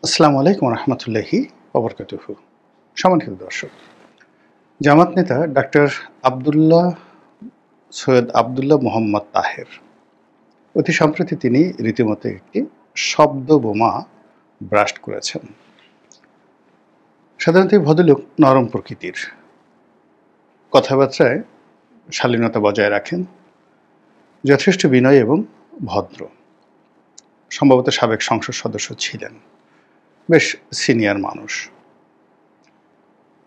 আসসালামু আলাইকুম রহমতুল্লাহি ওবরকাতুহু। সম্মানিত দর্শক, জামাত নেতা ডাক্তার আবদুল্লাহ সৈয়দ আবদুল্লাহ মোহাম্মদ তাহের অতি সম্প্রতি তিনি রীতিমতো একটি শব্দ বোমা ব্রাস্ট করেছেন। সাধারণত এই ভদ্রলোক নরম প্রকৃতির, কথাবার্তায় শালীনতা বজায় রাখেন, যথেষ্ট বিনয় এবং ভদ্র। সম্ভবত সাবেক সংসদ সদস্য ছিলেন, বেশ সিনিয়র মানুষ।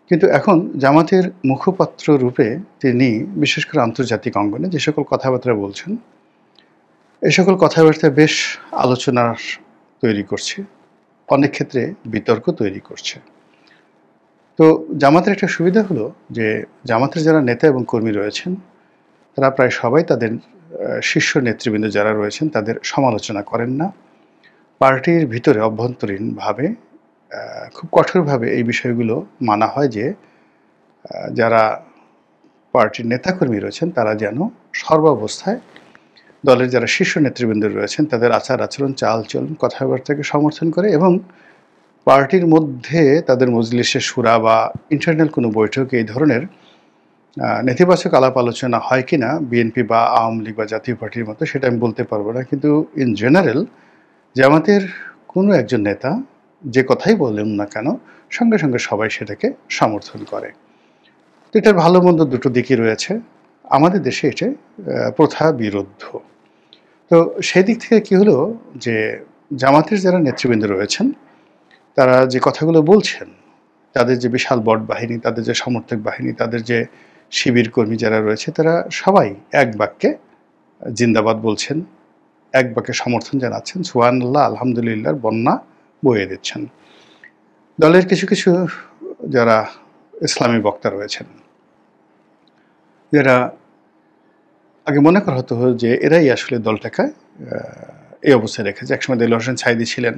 কিন্তু এখন জামাতের মুখপাত্র রূপে তিনি বিশেষ করে আন্তর্জাতিক অঙ্গনে যে সকল কথাবার্তা বলছেন, এই সকল কথাবার্তা বেশ আলোচনার তৈরি করছে, অনেক ক্ষেত্রে বিতর্ক তৈরি করছে। তো জামাতের একটা সুবিধা হলো যে জামাতের যারা নেতা এবং কর্মী রয়েছেন তারা প্রায় সবাই তাদের শীর্ষ নেতৃবৃন্দ যারা রয়েছেন তাদের সমালোচনা করেন না। পার্টির ভিতরে অভ্যন্তরীণভাবে খুব কঠোরভাবে এই বিষয়গুলো মানা হয় যে যারা পার্টির নেতাকর্মী রয়েছেন তারা যেন সর্বাবস্থায় দলের যারা শীর্ষ নেতৃবৃন্দ রয়েছেন তাদের আচার আচরণ, চালচলন, কথাবার্তাকে সমর্থন করে এবং পার্টির মধ্যে তাদের মজলিসে শুরা বা ইন্টারনাল কোনো বৈঠকে এই ধরনের নেতিবাচক আলাপ আলোচনা হয় কি না বিএনপি বা আওয়ামী লীগ বা জাতীয় পার্টির মতো সেটা আমি বলতে পারবো না, কিন্তু ইন জেনারেল জামাতের কোনো একজন নেতা যে কথাই বলেন না কেন সঙ্গে সঙ্গে সবাই সেটাকে সমর্থন করে। তো এটার ভালো মন্দ দুটো দিকই রয়েছে। আমাদের দেশে এটা প্রথা বিরুদ্ধ। তো সেই দিক থেকে কি হলো যে জামাতের যারা নেতৃবৃন্দ রয়েছেন তারা যে কথাগুলো বলছেন, তাদের যে বিশাল বট বাহিনী, তাদের যে সমর্থক বাহিনী, তাদের যে শিবির কর্মী যারা রয়েছে তারা সবাই এক বাক্যে জিন্দাবাদ বলছেন, এক বাক্যে সমর্থন জানাচ্ছেন, সুবহানাল্লাহ আলহামদুলিল্লাহর বন্যা বয়ে দিচ্ছেন। দলের কিছু কিছু যারা ইসলামী বক্তা রয়েছেন, যারা আগে মনে করা হতো যে এরাই আসলে দলটাকে এই অবস্থায় রেখেছে। একসময় দেলোয়ার হোসেন সাঈদী ছিলেন,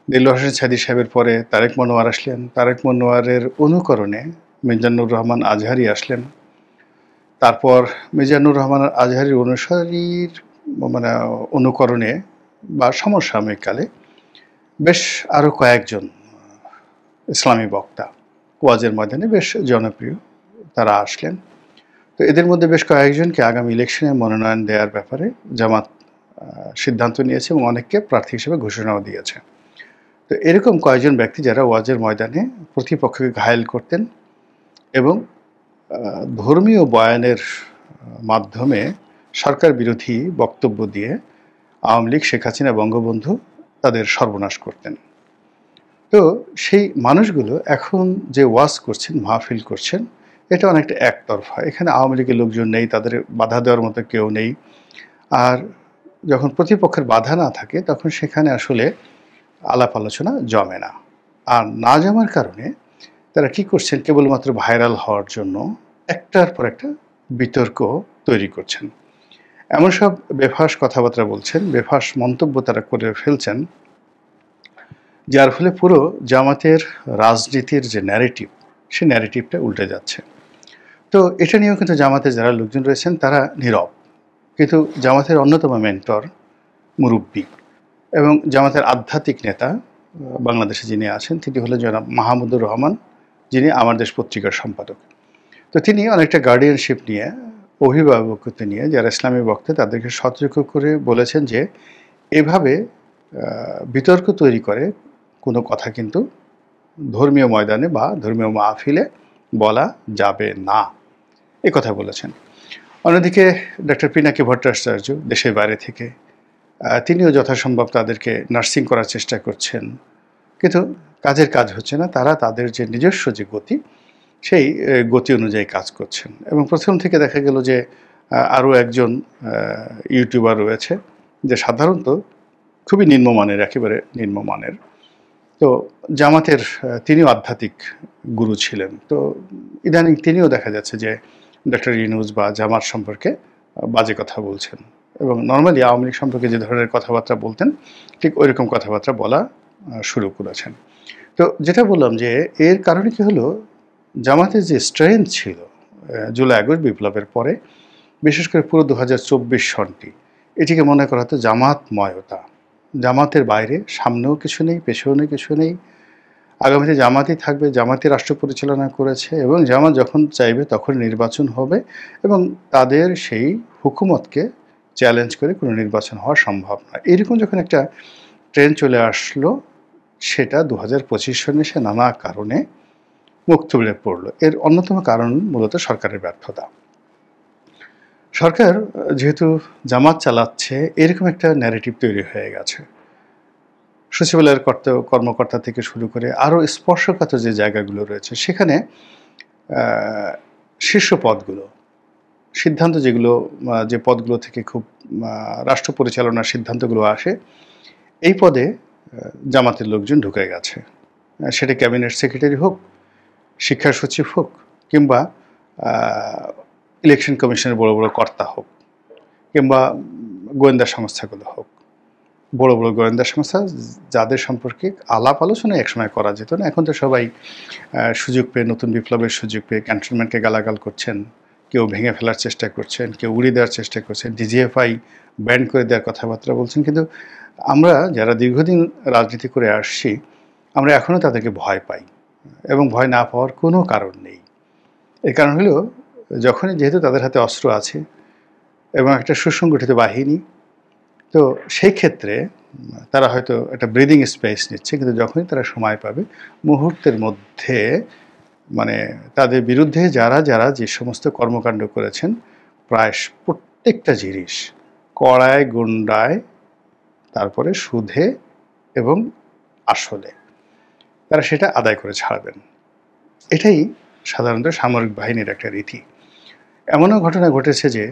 দেলোয়ার হোসেন সাঈদী সাহেবের পরে তারেক মনোয়ার আসলেন, তারেক মনোয়ারের অনুকরণে মিজানুর রহমান আজহারি আসলেন, তারপর মিজানুর রহমান আজহারির অনুসারীর মানে অনুকরণে বা সমসাময়িককালে বেশ আরও কয়েকজন ইসলামী বক্তা ওয়াজের ময়দানে বেশ জনপ্রিয় তারা আসলেন। তো এদের মধ্যে বেশ কয়েকজনকে আগামী ইলেকশনে মনোনয়ন দেওয়ার ব্যাপারে জামাত সিদ্ধান্ত নিয়েছে এবং অনেককে প্রার্থী হিসেবে ঘোষণাও দিয়েছে। তো এরকম কয়েকজন ব্যক্তি যারা ওয়াজের ময়দানে প্রতিপক্ষকে ঘায়েল করতেন এবং ধর্মীয় বয়ানের মাধ্যমে সরকার বিরোধী বক্তব্য দিয়ে আওয়ামী লীগ, শেখ হাসিনা, বঙ্গবন্ধু তাদের সর্বনাশ করতেন। তো সেই মানুষগুলো এখন যে ওয়াজ করছেন, মাহফিল করছেন, এটা অনেকটা একতরফা। এখানে আওয়ামী লীগের লোকজন নেই, তাদের বাধা দেওয়ার মতো কেউ নেই। আর যখন প্রতিপক্ষের বাধা না থাকে তখন সেখানে আসলে আলাপ আলোচনা জমে না। আর না জমার কারণে তারা কি করছেন, কেবলমাত্র ভাইরাল হওয়ার জন্য একটার পর একটা বিতর্ক তৈরি করছেন। এমন সব বেফাস কথাবার্তা বলছেন, বেফাস মন্তব্য তারা করে ফেলছেন, যার ফলে পুরো জামাতের রাজনীতির যে ন্যারেটিভ, সেই ন্যারেটিভটা উল্টে যাচ্ছে। তো এটা নিয়েও কিন্তু জামাতের যারা লোকজন রয়েছেন তারা নীরব, কিন্তু জামাতের অন্যতম মেন্টর, মুরব্বী এবং জামাতের আধ্যাত্মিক নেতা বাংলাদেশে যিনি আছেন তিনি হলেন জনাব মাহমুদুর রহমান, যিনি আমার দেশ পত্রিকার সম্পাদক। তো তিনি অনেকটা গার্ডিয়ানশিপ নিয়ে, অভিভাবকত্ব নিয়ে যারা ইসলামী বক্তা তাদেরকে সতর্ক করে বলেছেন যে এভাবে বিতর্ক তৈরি করে কোনো কথা কিন্তু ধর্মীয় ময়দানে বা ধর্মীয় মাহফিলে বলা যাবে না, এ কথা বলেছেন। অন্যদিকে ডক্টর পিনাকি ভট্টাচার্য দেশের বাইরে থেকে তিনিও যথাসম্ভব তাদেরকে নার্সিং করার চেষ্টা করছেন, কিন্তু কাজের কাজ হচ্ছে না। তারা তাদের যে নিজস্ব যে গতি, সেই গতি অনুযায়ী কাজ করছেন। এবং প্রথম থেকে দেখা গেল যে আরও একজন ইউটিউবার রয়েছে যে সাধারণত খুবই নিম্নমানের, একেবারে নিম্নমানের। তো জামাতের তিনিও আধ্যাত্মিক গুরু ছিলেন। তো ইদানিং তিনিও দেখা যাচ্ছে যে ডক্টর ইউনূস বা জামাত সম্পর্কে বাজে কথা বলছেন এবং নর্মালি আওয়ামী লীগ সম্পর্কে যে ধরনের কথাবার্তা বলতেন ঠিক ওই রকম কথাবার্তা বলা শুরু করেছেন। তো যেটা বললাম যে এর কারণে কি হলো, জামাতের যে স্ট্রেংথ ছিল জুলাই আগস্ট বিপ্লবের পরে, বিশেষ করে পুরো 2024 সনটি, এটিকে মনে করা হতো জামাতময়তা। জামাতের বাইরে, সামনেও কিছু নেই, পেছনেও কিছু নেই। আগামীতে জামাতই থাকবে, জামাতই রাষ্ট্র পরিচালনা করেছে এবং জামাত যখন চাইবে তখন নির্বাচন হবে এবং তাদের সেই হুকুমতকে চ্যালেঞ্জ করে কোনো নির্বাচন হওয়া সম্ভব নয়। এরকম যখন একটা ট্রেন্ড চলে আসলো, সেটা 2025 সনে এসে নানা কারণে মুখ থুবড়ে পড়ল। এর অন্যতম কারণ মূলত সরকারের ব্যর্থতা। সরকার যেহেতু জামাত চালাচ্ছে, এরকম একটা ন্যারেটিভ তৈরি হয়ে গেছে। সচিবালয়ের কর্মকর্তা থেকে শুরু করে আরও স্পর্শকাতর যে জায়গাগুলো রয়েছে, সেখানে শীর্ষ পদগুলো, সিদ্ধান্ত যেগুলো, যে পদগুলো থেকে খুব রাষ্ট্র পরিচালনার সিদ্ধান্তগুলো আসে, এই পদে জামাতের লোকজন ঢুকে গেছে। সেটা ক্যাবিনেট সেক্রেটারি হোক, শিক্ষা সচিব হোক, কিংবা ইলেকশন কমিশনের বড় বড় কর্তা হোক, কিংবা গোয়েন্দা সংস্থাগুলো হোক। বড় বড় গোয়েন্দা সংস্থা যাদের সম্পর্কে আলাপ আলোচনা একসময় করা যেত না, এখন তো সবাই সুযোগ পেয়ে, নতুন বিপ্লবের সুযোগ পেয়ে ক্যান্টনমেন্টকে গালাগাল করছেন, কেউ ভেঙে ফেলার চেষ্টা করছেন, কেউ উড়িয়ে দেওয়ার চেষ্টা করছেন, ডিজিএফআই ব্যান করে দেওয়ার কথাবার্তা বলছেন। কিন্তু আমরা যারা দীর্ঘদিন রাজনীতি করে আসছি, আমরা এখনও তাদেরকে ভয় পাই এবং ভয় না পাওয়ার কোনো কারণ নেই। এর কারণ হলো, যখনই যেহেতু তাদের হাতে অস্ত্র আছে এবং একটা সুসংগঠিত বাহিনী, তো সেই ক্ষেত্রে তারা হয়তো একটা ব্রিদিং স্পেস নিচ্ছে, কিন্তু যখনই তারা সময় পাবে মুহূর্তের মধ্যে মানে তাদের বিরুদ্ধে যারা যারা যে সমস্ত কর্মকাণ্ড করেছেন, প্রায় প্রত্যেকটা জিনিস কড়ায় গুন্ডায়, তারপরে সুদে এবং আসলে তারা সেটা আদায় করে ছাড়বেন। এটাই সাধারণত সামরিক বাহিনীর একটা রীতি। এমনও ঘটনা ঘটেছে যে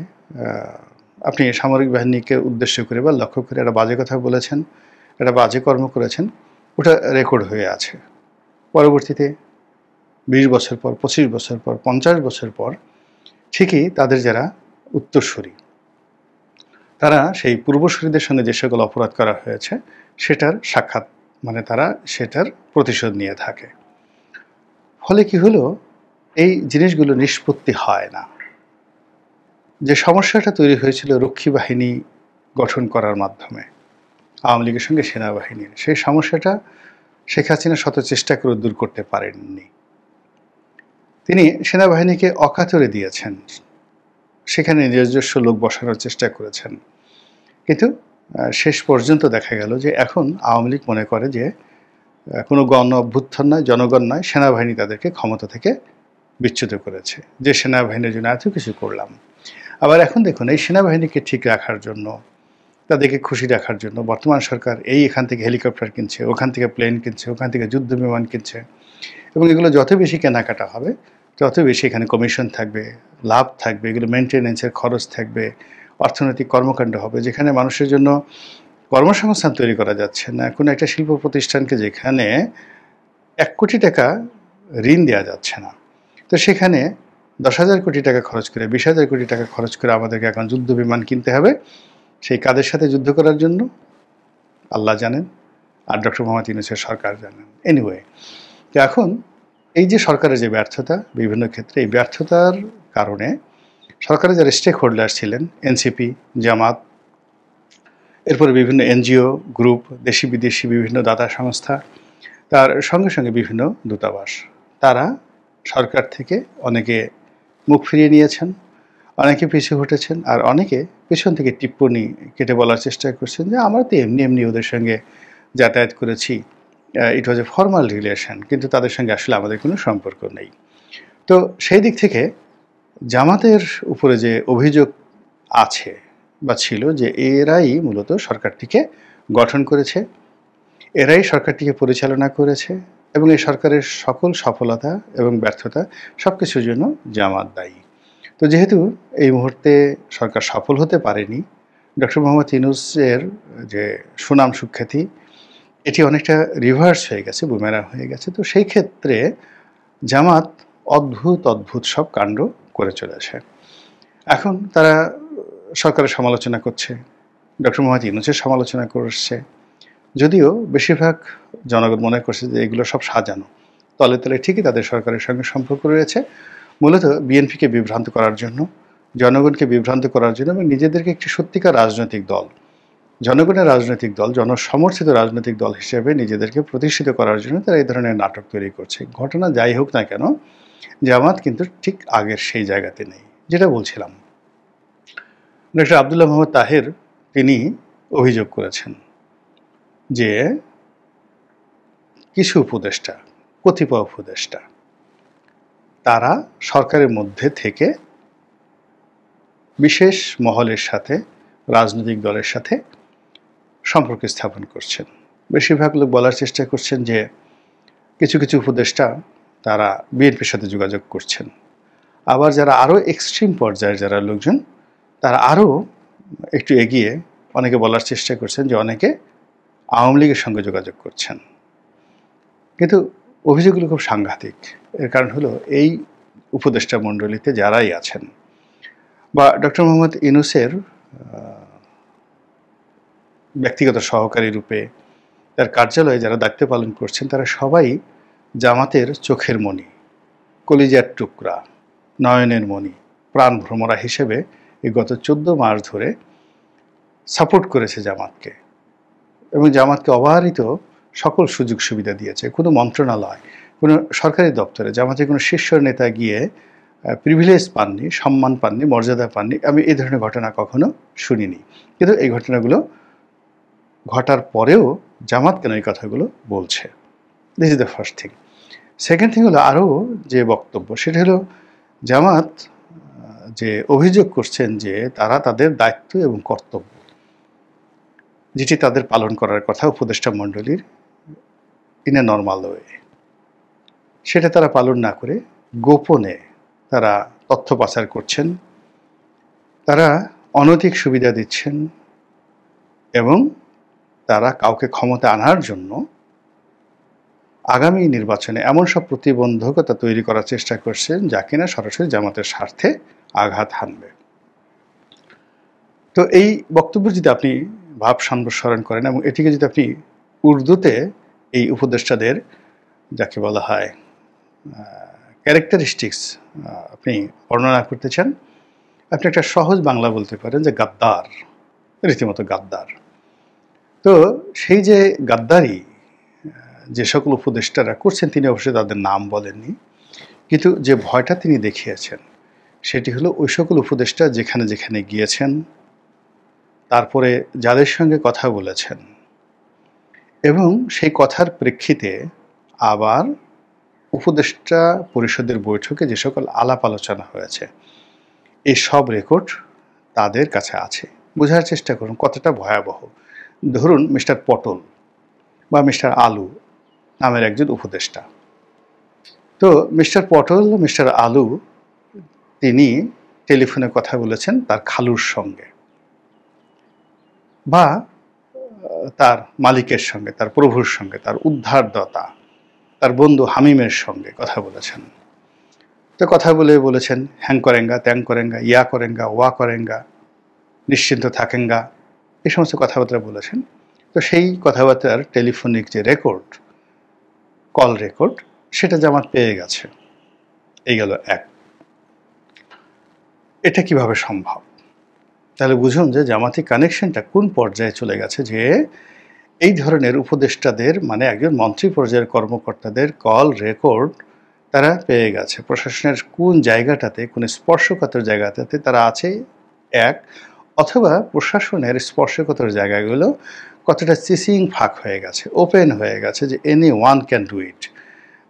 আপনি সামরিক বাহিনীকে উদ্দেশ্য করে বা লক্ষ্য করে একটা বাজে কথা বলেছেন, একটা বাজে কর্ম করেছেন, ওটা রেকর্ড হয়ে আছে। পরবর্তীতে 20 বছর পর, 25 বছর পর, 50 বছর পর ঠিকই তাদের যারা উত্তরসূরি, তারা সেই পূর্বসূরিদের সঙ্গে যে সকল অপরাধ করা হয়েছে সেটার সাক্ষাৎ, মানে তারা সেটার প্রতিশোধ নিয়ে থাকে। ফলে কি হলো, এই জিনিসগুলো নিষ্পত্তি হয় না। যে সমস্যাটা তৈরি হয়েছিল রক্ষী বাহিনী গঠন করার মাধ্যমে আওয়ামী লীগের সঙ্গে সেনাবাহিনীর, সেই সমস্যাটা শেখ হাসিনা শত চেষ্টা করে দূর করতে পারেননি। তিনি সেনাবাহিনীকে অকাতরে দিয়েছেন, সেখানে নিজস্ব লোক বসানোর চেষ্টা করেছেন, কিন্তু শেষ পর্যন্ত দেখা গেল যে এখন আওয়ামী লীগ মনে করে যে কোনো গণ অভ্যুত্থান নয়, জনগণ নয়, সেনাবাহিনী তাদেরকে ক্ষমতা থেকে বিচ্যুত করেছে, যে সেনাবাহিনীর জন্য এত কিছু করলাম। আবার এখন দেখুন, এই সেনাবাহিনীকে ঠিক রাখার জন্য, তাদেরকে খুশি রাখার জন্য বর্তমান সরকার এখান থেকে হেলিকপ্টার কিনছে, ওখান থেকে প্লেন কিনছে, ওখান থেকে যুদ্ধ বিমান কিনছে, এবং এগুলো যত বেশি কেনাকাটা হবে তত বেশি এখানে কমিশন থাকবে, লাভ থাকবে, এগুলো মেনটেনেন্সের খরচ থাকবে, অর্থনৈতিক কর্মকাণ্ড হবে, যেখানে মানুষের জন্য কর্মসংস্থান তৈরি করা যাচ্ছে না। কোনো একটা শিল্প প্রতিষ্ঠানকে যেখানে 1 কোটি টাকা ঋণ দেওয়া যাচ্ছে না, তো সেখানে 10,000 কোটি টাকা খরচ করে, 20,000 কোটি টাকা খরচ করে আমাদেরকে এখন যুদ্ধ বিমান কিনতে হবে। সেই কাদের সাথে যুদ্ধ করার জন্য আল্লাহ জানেন, আর ডক্টর মোহাম্মদ ইউনূসের সরকার জানেন। এনিওয়ে, তো এখন এই যে সরকারের যে ব্যর্থতা, বিভিন্ন ক্ষেত্রে এই ব্যর্থতার কারণে সরকারের যারা স্টেক হোল্ডার ছিলেন, এনসিপি, জামাত, এরপরে বিভিন্ন এনজিও গ্রুপ, দেশি বিদেশি বিভিন্ন দাতা সংস্থা, তার সঙ্গে সঙ্গে বিভিন্ন দূতাবাস, তারা সরকার থেকে অনেকে মুখ ফিরিয়ে নিয়েছেন, অনেকে পিছু হটেছেন, আর অনেকে পেছন থেকে টিপ্পনি কেটে বলার চেষ্টা করছেন যে আমরা তো এমনি এমনি ওদের সঙ্গে যাতায়াত করেছি, ইট ওয়াজ এ ফর্মাল রিলেশন, কিন্তু তাদের সঙ্গে আসলে আমাদের কোনো সম্পর্ক নেই। তো সেই দিক থেকে জামাতের উপরে যে অভিযোগ আছে বা ছিল, যে এরাই মূলত সরকারটিকে গঠন করেছে, এরাই সরকারটিকে পরিচালনা করেছে, এবং এই সরকারের সকল সফলতা এবং ব্যর্থতা সব কিছুর জন্য জামাত দায়ী। তো যেহেতু এই মুহূর্তে সরকার সফল হতে পারেনি, ডক্টর মোহাম্মদ ইউনূসের যে সুনাম সুখ্যাতি, এটি অনেকটা রিভার্স হয়ে গেছে, বুমেরাং হয়ে গেছে। তো সেই ক্ষেত্রে জামাত অদ্ভুত অদ্ভুত সব কাণ্ড করে চলেছে। এখন তারা সরকারের সমালোচনা করছে, ডক্টর মোহাম্মদ ইউনূসের সমালোচনা করছে, যদিও বেশিরভাগ জনগণ মনে করছে যে এগুলো সব সাজানো, তলে তলে ঠিকই তাদের সরকারের সঙ্গে সম্পর্ক রয়েছে, মূলত বিএনপিকে বিভ্রান্ত করার জন্য, জনগণকে বিভ্রান্ত করার জন্য, এবং নিজেদেরকে একটি সত্যিকার রাজনৈতিক দল জনগণের রাজনৈতিক দল, জনসমর্থিত রাজনৈতিক দল হিসেবে নিজেদেরকে প্রতিষ্ঠিত করার জন্য তারা এই ধরনের নাটক তৈরি করছে। ঘটনা যাই হোক না কেন, জামাত কিন্তু ঠিক আগের সেই জায়গাতে নেই। যেটা বলছিলাম, ডক্টর আব্দুল্লাহ মোহাম্মদ তাহের তিনি অভিযোগ করেছেন যে কিছু উপদেষ্টা, কতিপয় উপদেষ্টা, তারা সরকারের মধ্যে থেকে বিশেষ মহলের সাথে, রাজনৈতিক দলের সাথে সম্পর্ক স্থাপন করছেন। বেশিরভাগ লোক বলার চেষ্টা করছেন যে কিছু কিছু উপদেষ্টা তারা বিএনপির সাথে যোগাযোগ করছেন। আবার যারা আরও এক্সট্রিম পর্যায়ের যারা লোকজন, তারা আরও একটু এগিয়ে অনেকে বলার চেষ্টা করছেন যে অনেকে আওয়ামী লীগের সঙ্গে যোগাযোগ করছেন। কিন্তু অভিযোগগুলো খুব সাংঘাতিক। এর কারণ হলো এই উপদেষ্টা মণ্ডলীতে যারাই আছেন বা ডক্টর মোহাম্মদ ইউনূসের ব্যক্তিগত সহকারী রূপে তার কার্যালয়ে যারা দায়িত্ব পালন করছেন, তারা সবাই জামাতের চোখের মণি, কলিজার টুকরা, নয়নের মণি, প্রাণ ভ্রমরা হিসেবে এই গত 14 মাস ধরে সাপোর্ট করেছে জামাতকে এবং জামাতকে অবারিত সকল সুযোগ সুবিধা দিয়েছে। কোনো মন্ত্রণালয়, কোনো সরকারি দপ্তরে জামাতের কোনো শীর্ষ নেতা গিয়ে প্রিভিলেজ পাননি, সম্মান পাননি, মর্যাদা পাননি। আমি এই ধরনের ঘটনা কখনো শুনিনি। কিন্তু এই ঘটনাগুলো ঘটার পরেও জামাত কেন এই কথাগুলো বলছে? This is the first thing. Second thing হলো আরও যে বক্তব্য, সেটা হলো জামাত যে অভিযোগ করছেন যে তারা তাদের দায়িত্ব এবং কর্তব্য যেটি তাদের পালন করার কথা উপদেষ্টা মণ্ডলীর ইন এ নর্মাল ওয়ে, সেটা তারা পালন না করে গোপনে তারা তথ্য পাচার করছেন, তারা অনৈতিক সুবিধা দিচ্ছেন এবং তারা কাউকে ক্ষমতা আনার জন্য আগামী নির্বাচনে এমন সব প্রতিবন্ধকতা তৈরি করার চেষ্টা করছেন যা কিনা সরাসরি জামাতের স্বার্থে আঘাত হানবে। তো এই বক্তব্য যদি আপনি ভাব সম্প্রসারণ করেন এবং এটিকে যদি আপনি উর্দুতে এই উপদেষ্টাদের যাকে বলা হয় ক্যারেক্টারিস্টিক্স আপনি বর্ণনা করতে চান, আপনি একটা সহজ বাংলা বলতে পারেন যে গাদ্দার, রীতিমতো গাদ্দার। তো সেই যে গাদ্দারি যে সকল উপদেষ্টারা করছেন, তিনি অবশ্যই তাদের নাম বলেননি, কিন্তু যে ভয়টা তিনি দেখিয়েছেন সেটি হলো ওই সকল উপদেষ্টা যেখানে যেখানে গিয়েছেন, তারপরে যাদের সঙ্গে কথা বলেছেন এবং সেই কথার প্রেক্ষিতে আবার উপদেষ্টা পরিষদের বৈঠকে যে সকল আলাপ আলোচনা হয়েছে, এই সব রেকর্ড তাদের কাছে আছে। বোঝার চেষ্টা করুন কতটা ভয়াবহ। ধরুন মিস্টার পটল বা মিস্টার আলু নামের একজন উপদেষ্টা, তো মিস্টার পটল, মিস্টার আলু তিনি টেলিফোনে কথা বলেছেন তার খালুর সঙ্গে বা তার মালিকের সঙ্গে, তার প্রভুর সঙ্গে, তার উদ্ধারদাতা, তার বন্ধু হামিমের সঙ্গে কথা বলেছেন। তো কথা বলে বলেছেন হ্যাং করেঙ্গা, ত্যাং করেঙ্গা, ইয়া করেঙ্গা, ওয়া করেঙ্গা, নিশ্চিন্ত থাকেঙ্গা, এই সমস্ত কথাবার্তা বলেছেন। তো সেই কথাবার্তার টেলিফোনিক যে রেকর্ড, কল রেকর্ড, সেটা জামাত পেয়ে গেছে। এই গেল এক। এটা কিভাবে সম্ভব? তাহলে বুঝুন যে জামাতি কানেকশনটা কোন পর্যায়ে চলে গেছে, যে এই ধরনের উপদেষ্টাদের মানে একজন মন্ত্রী পর্যায়ের কর্মকর্তাদের কল রেকর্ড তারা পেয়ে গেছে। প্রশাসনের কোন জায়গাটাতে, কোন স্পর্শকাতর জায়গাটাতে তারা আছে এক, অথবা প্রশাসনের স্পর্শকাতর জায়গাগুলো কতটা চিসিং ফাঁক হয়ে গেছে, ওপেন হয়ে গেছে, যে any one can do it.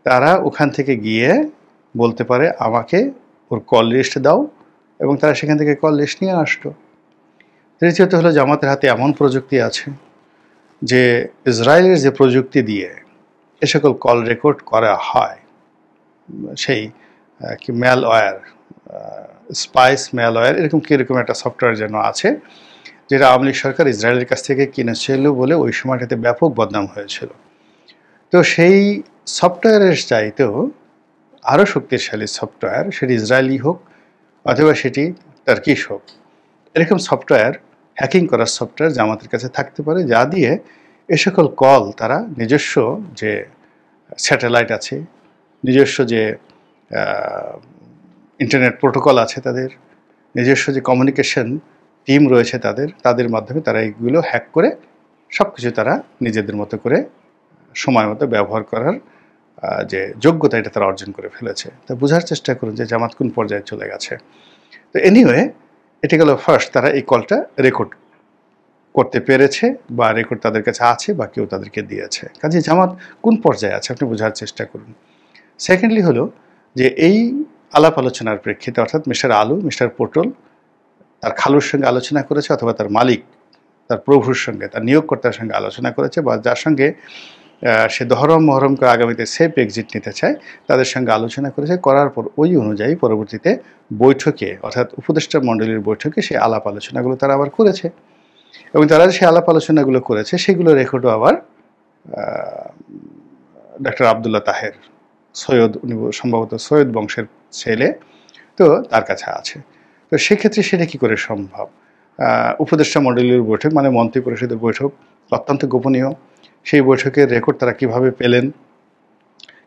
তারা ওখান থেকে গিয়ে বলতে পারে আমাকে ওর কল লিস্ট দাও, এবং তারা সেখান থেকে কল লিস্ট নিয়ে আসতো। তৃতীয়ত হলো জামাতের হাতে এমন প্রযুক্তি আছে যে ইসরায়েলের যে প্রযুক্তি দিয়ে এ সকল কল রেকর্ড করা হয়, সেই কি ম্যালওয়্যার, স্পাইস ম্যালওয়্যার, এরকম কীরকম একটা সফটওয়্যার যেন আছে, যেটা আওয়ামী লীগ সরকার ইসরায়েলের কাছ থেকে কিনেছিল বলে ওই সময়টাতে ব্যাপক বদনাম হয়েছিল। তো সেই সফটওয়্যারের চাইতেও আরও শক্তিশালী সফটওয়্যার, সেটি ইসরায়েলি হোক অথবা সেটি টার্কিশ হোক, এরকম সফটওয়্যার, হ্যাকিং করার সফটওয়্যার জামাতের কাছে থাকতে পারে, যা দিয়ে এ সকল কল তারা নিজস্ব যে স্যাটেলাইট আছে, নিজস্ব যে ইন্টারনেট প্রোটোকল আছে, তাদের নিজস্ব যে কমিউনিকেশন টিম রয়েছে তাদের মাধ্যমে তারা এইগুলো হ্যাক করে সবকিছু তারা নিজেদের মতো করে সময় মতো ব্যবহার করার যে যোগ্যতা এটা তারা অর্জন করে ফেলেছে। তো বোঝার চেষ্টা করুন যে জামাত কোন পর্যায়ে চলে গেছে। তো এনিওয়ে এটা গেল ফার্স্ট, তারা এই কলটা রেকর্ড করতে পেরেছে বা রেকর্ড তাদের কাছে আছে বা কেউ তাদেরকে দিয়েছে। কাজে জামাত কোন পর্যায়ে আছে আপনি বোঝার চেষ্টা করুন। সেকেন্ডলি হলো যে এই আলাপ আলোচনার প্রেক্ষিতে অর্থাৎ মিস্টার আলু মিস্টার পটল তার খালুর সঙ্গে আলোচনা করেছে অথবা তার মালিক তার প্রভুর সঙ্গে তার নিয়োগকর্তার সঙ্গে আলোচনা করেছে বা যার সঙ্গে সে দহরম মহরম করে আগামীতে সেফ এক্সিট নিতে চায় তাদের সঙ্গে আলোচনা করেছে, করার পর ওই অনুযায়ী পরবর্তীতে বৈঠকে অর্থাৎ উপদেষ্টা মণ্ডলীর বৈঠকে সেই আলাপ আলোচনাগুলো তারা আবার করেছে এবং তারা যে আলাপ আলোচনাগুলো করেছে সেগুলো রেকর্ডও আবার ডক্টর আবদুল্লাহ তাহের সৈয়দ, উনি সম্ভবত সৈয়দ বংশের ছেলে, তো তার কাছে আছে। তো সেক্ষেত্রে সেটা কী করে সম্ভব? উপদেষ্টা মণ্ডলীর বৈঠক মানে মন্ত্রী পরিষদের বৈঠক অত্যন্ত গোপনীয়, সেই বৈঠকের রেকর্ড তারা কিভাবে পেলেন,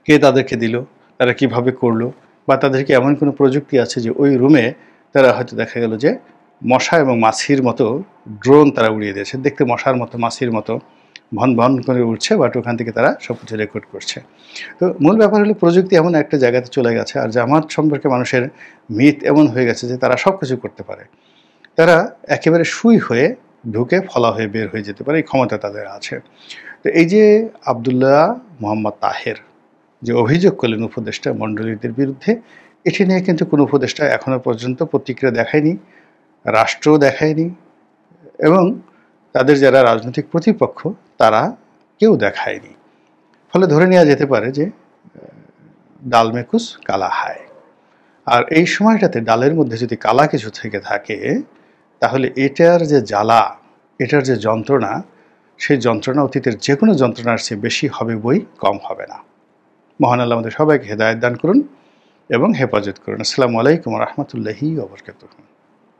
কে তাদেরকে দিল, তারা কিভাবে করলো, বা তাদেরকে এমন কোনো প্রযুক্তি আছে যে ওই রুমে তারা হয়তো দেখা গেল যে মশা এবং মাছির মতো ড্রোন তারা উড়িয়ে দিয়েছে, দেখতে মশার মতো মাছির মতো ভন ভন করে উঠছে, বাট ওখান থেকে তারা সব কিছু রেকর্ড করছে। তো মূল ব্যাপার হলো প্রযুক্তি এমন একটা জায়গাতে চলে গেছে আর জামাত সম্পর্কে মানুষের মিথ এমন হয়ে গেছে যে তারা সব কিছু করতে পারে, তারা একেবারে সুই হয়ে ঢুকে ফলা হয়ে বের হয়ে যেতে পারে, এই ক্ষমতা তাদের আছে। তো এই যে আবদুল্লাহ মোহাম্মদ তাহের যে অভিযোগ করলেন উপদেষ্টা মণ্ডলীদের বিরুদ্ধে, এটি নিয়ে কিন্তু কোনো উপদেষ্টা এখনও পর্যন্ত প্রতিক্রিয়া দেখায়নি, রাষ্ট্রও দেখায়নি এবং তাদের যারা রাজনৈতিক প্রতিপক্ষ তারা কেউ দেখায়নি। ফলে ধরে নেওয়া যেতে পারে যে ডাল মে কুছ কালা হায়। আর এই সময়টাতে ডালের মধ্যে যদি কালা কিছু থেকে থাকে তাহলে এটার যে জ্বালা, এটার যে যন্ত্রণা, সেই যন্ত্রণা অতীতের যে কোনো যন্ত্রণার চেয়ে বেশি হবে বই, কম হবে না। মহান আল্লাহ আমাদের সবাইকে হেদায়েত দান করুন এবং হেফাজত করুন। আসসালামু আলাইকুম ওয়া রাহমাতুল্লাহি ওয়া বারাকাতুহু।